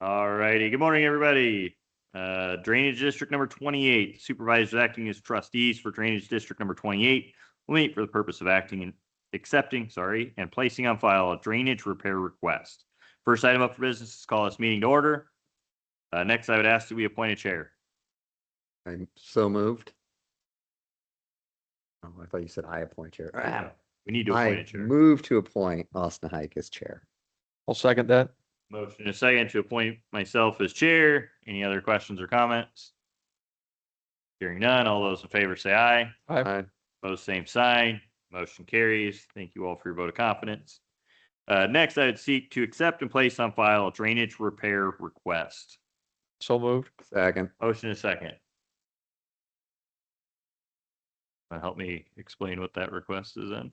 All righty. Good morning, everybody. Drainage District number 28. Supervisors acting as trustees for Drainage District number 28 will meet for the purpose of accepting, and placing on file a drainage repair request. First item up for business is call this meeting to order. Next, I would ask that we appoint a chair. I'm so moved. Oh, I thought you said I appoint chair. We need to appoint a I chair. move to appoint Austin Hike as chair. I'll second that. Motion and a second to appoint myself as chair. Any other questions or comments? Hearing none, all those in favor say aye. Aye. Opposed, same sign. Motion carries. Thank you all for your vote of confidence. Next, I would seek to accept and place on file a drainage repair request. So moved. Second. Motion and a second. Help me explain what that request is then.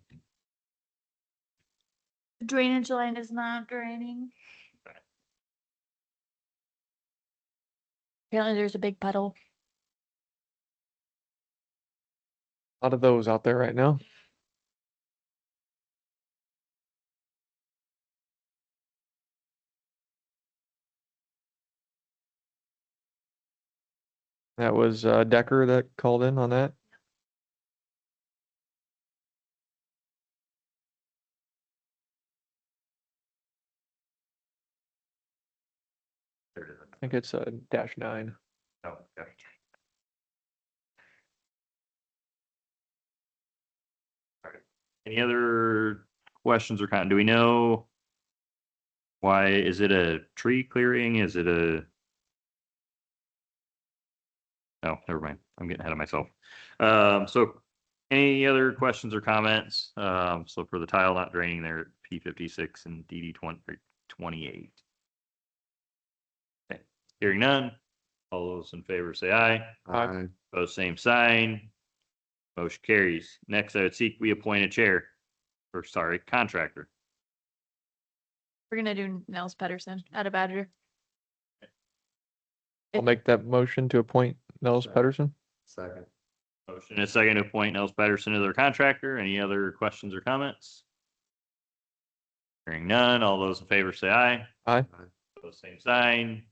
The drainage line is not draining. Apparently there's a big puddle. A lot of those out there right now. That was Decker that called in on that. I think it's a -9. Oh, okay. All right. Any other questions or comment? Do we know why? Is it a tree clearing? Is it a... No, never mind. I'm getting ahead of myself. So any other questions or comments? So for the tile not draining there at P56 and DD 28. Okay. Hearing none. All those in favor say aye. Aye. Opposed, same sign. Motion carries. Next, I would seek we appoint a chair. Or sorry, contractor. We're gonna do Nels Pedersen out of Badger. I'll make that motion to appoint Nels Pedersen. Second. Motion and a second to appoint Nels Pedersen as their contractor. Any other questions or comments? Hearing none. All those in favor say aye. Aye. Opposed, same sign.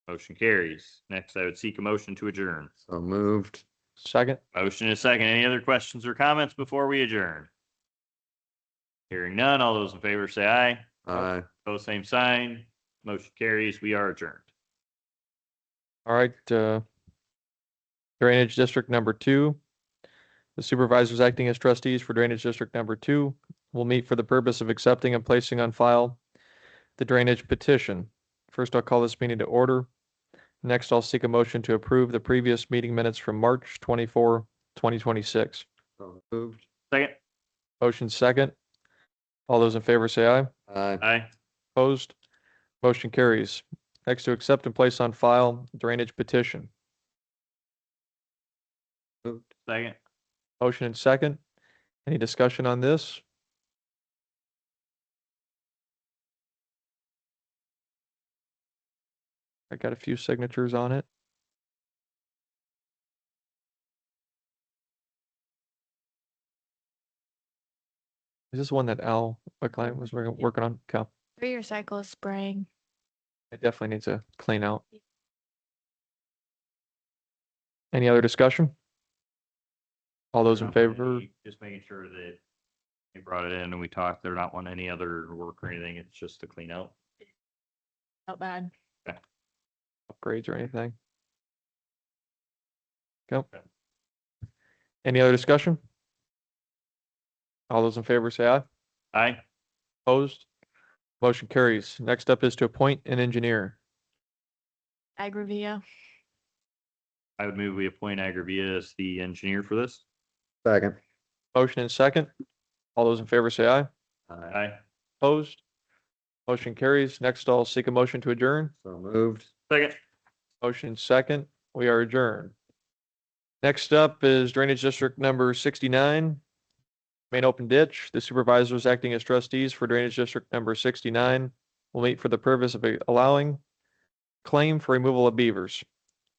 Motion carries. Next, I would seek a motion to adjourn. So moved. Second. Motion and a second. Any other questions or comments before we adjourn? Hearing none. All those in favor say aye. Aye. Opposed, same sign. Motion carries. We are adjourned. All right. Drainage District number 2. The supervisors acting as trustees for Drainage District number 2 will meet for the purpose of accepting and placing on file the drainage petition. First, I'll call this meeting to order. Next, I'll seek a motion to approve the previous meeting minutes from March 24, 2026. So moved. Second. Motion second. All those in favor say aye. Aye. Aye. Opposed? Motion carries. Next, to accept and place on file drainage petition. Moved. Second. Motion and second. Any discussion on this? I got a few signatures on it. Is this one that Al, a client, was working on? Okay. 3-year cycle is spraying. It definitely needs a clean out. Any other discussion? All those in favor? Just making sure that they brought it in and we talked. They're not wanting any other work or anything. It's just to clean out. Not bad. Upgrades or anything? Go. Any other discussion? All those in favor say aye. Aye. Opposed? Motion carries. Next up is to appoint an engineer. Agravia. I would move we appoint Agravia as the engineer for this. Second. Motion and second. All those in favor say aye. Aye. Opposed? Motion carries. Next, I'll seek a motion to adjourn. So moved. Second. Motion second. We are adjourned. Next up is Drainage District number 69. Main open ditch. The supervisors acting as trustees for Drainage District number 69 will meet for the purpose of allowing claim for removal of beavers.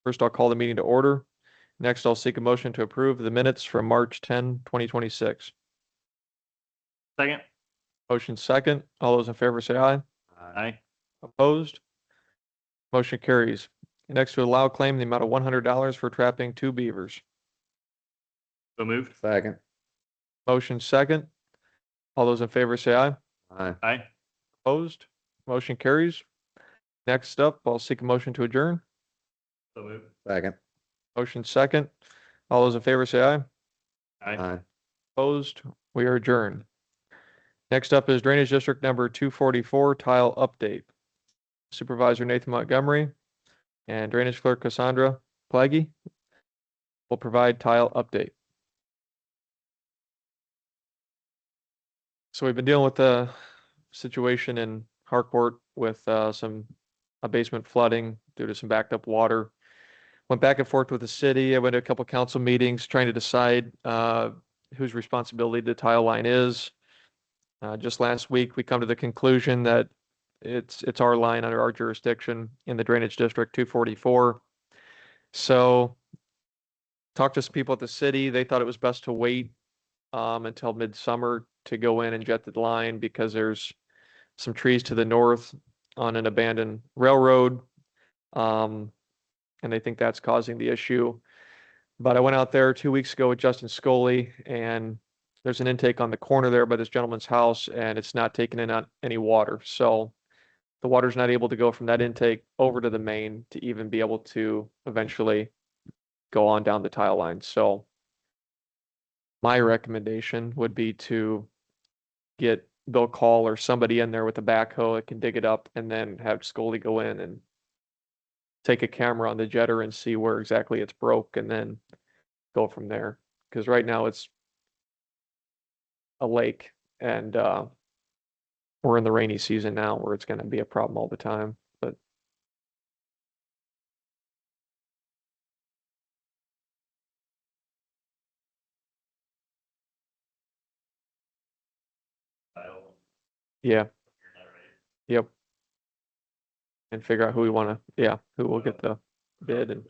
First, I'll call the meeting to order. Next, I'll seek a motion to approve the minutes from March 10, 2026. Second. Motion second. All those in favor say aye. Aye. Opposed? Motion carries. Next to allow claim in the amount of $100 for trapping 2 beavers. So moved. Second. Motion second. All those in favor say aye. Aye. Aye. Opposed? Motion carries. Next up, I'll seek a motion to adjourn. So moved. Second. Motion second. All those in favor say aye. Aye. Aye. Opposed? We are adjourned. Next up is Drainage District number 244 tile update. Supervisor Nathan Montgomery and Drainage Clerk Cassandra Plaggy will provide tile update. So we've been dealing with the situation in Harcourt with some basement flooding due to some backed up water. Went back and forth with the city. I went to a couple council meetings trying to decide whose responsibility the tile line is. Just last week, we come to the conclusion that it's our line under our jurisdiction in the Drainage District 244. So talked to some people at the city. They thought it was best to wait until midsummer to go in and jet the line because there's some trees to the north on an abandoned railroad. And they think that's causing the issue. But I went out there 2 weeks ago with Justin Scully, and there's an intake on the corner there by this gentleman's house, and it's not taking in any water. So the water's not able to go from that intake over to the main to even be able to eventually go on down the tile line. So my recommendation would be to get Bill Call or somebody in there with a backhoe that can dig it up, and then have Scully go in and take a camera on the jetter and see where exactly it's broke, and then go from there. Because right now it's a lake, and we're in the rainy season now where it's going to be a problem all the time. But yeah, yep. And figure out who we want to, who will get the bid. And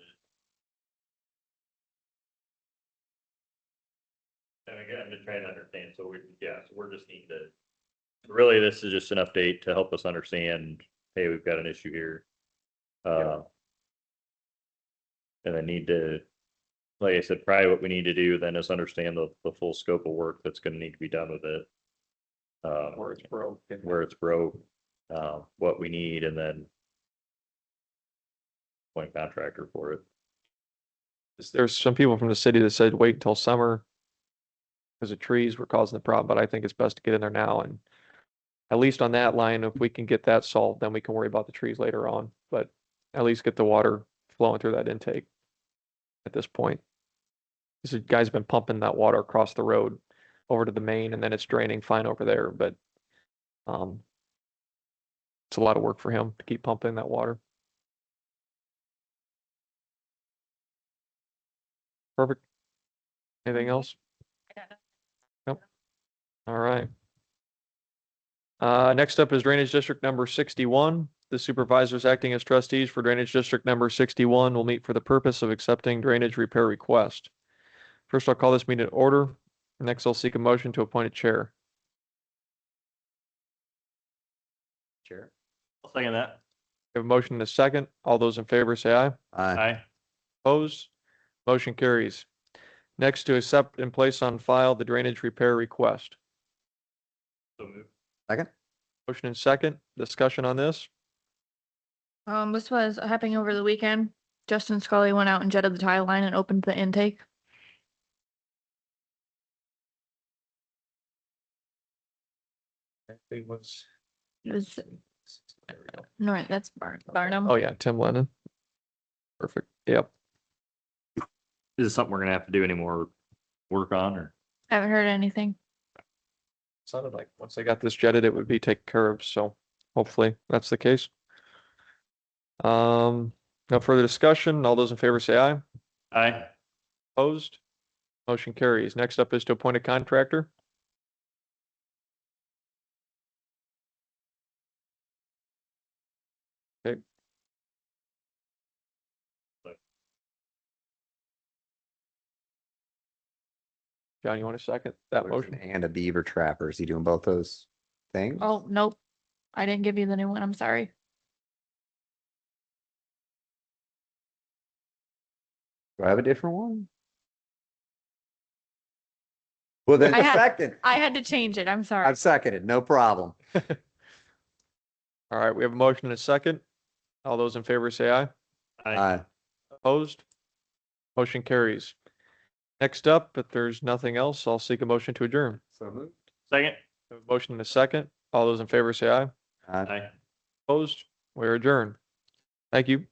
again, I'm just trying to understand. So we're just need to, really, this is just an update to help us understand, hey, we've got an issue here. And I need to, like I said, probably what we need to do then is understand the full scope of work that's going to need to be done with it. where it's broke. Where it's broke, what we need, and then point contractor for it. There's some people from the city that said wait until summer because the trees were causing the problem, but I think it's best to get in there now. And at least on that line, if we can get that solved, then we can worry about the trees later on. But at least get the water flowing through that intake at this point. This guy's been pumping that water across the road over to the main, and then it's draining fine over there. But it's a lot of work for him to keep pumping that water. Perfect. Anything else? Nope. All right. Next up is Drainage District number 61. The supervisors acting as trustees for Drainage District number 61 will meet for the purpose of accepting drainage repair request. First, I'll call this meeting to order. Next, I'll seek a motion to appoint a chair. Chair. I'll second that. We have a motion and a second. All those in favor say aye. Aye. Aye. Opposed? Motion carries. Next, to accept and place on file the drainage repair request. So moved. Second. Motion and second. Discussion on this. This was happening over the weekend. Justin Scully went out and jetted the tile line and opened the intake. It was. It was, no, that's Barnum. Oh yeah, Tim Lennon. Perfect. Yep. Is this something we're gonna have to do any more work on, or? Haven't heard anything. Sounded like once they got this jetted, it would be taken care of. So hopefully that's the case. No further discussion. All those in favor say aye. Aye. Opposed? Motion carries. Next up is to appoint a contractor. Okay. John, you want a second that motion? And a beaver trapper. Is he doing both those things? Oh, nope. I didn't give you the new one. I'm sorry. Do I have a different one? Well, then I the had- second. I had to change it. I'm sorry. I've seconded, no problem. All right, we have a motion and a second. All those in favor say aye. Aye. Opposed? Motion carries. Next up, if there's nothing else, I'll seek a motion to adjourn. So moved. Second. We have a motion and a second. All those in favor say aye. Aye. Aye. Opposed? We're adjourned. Thank you.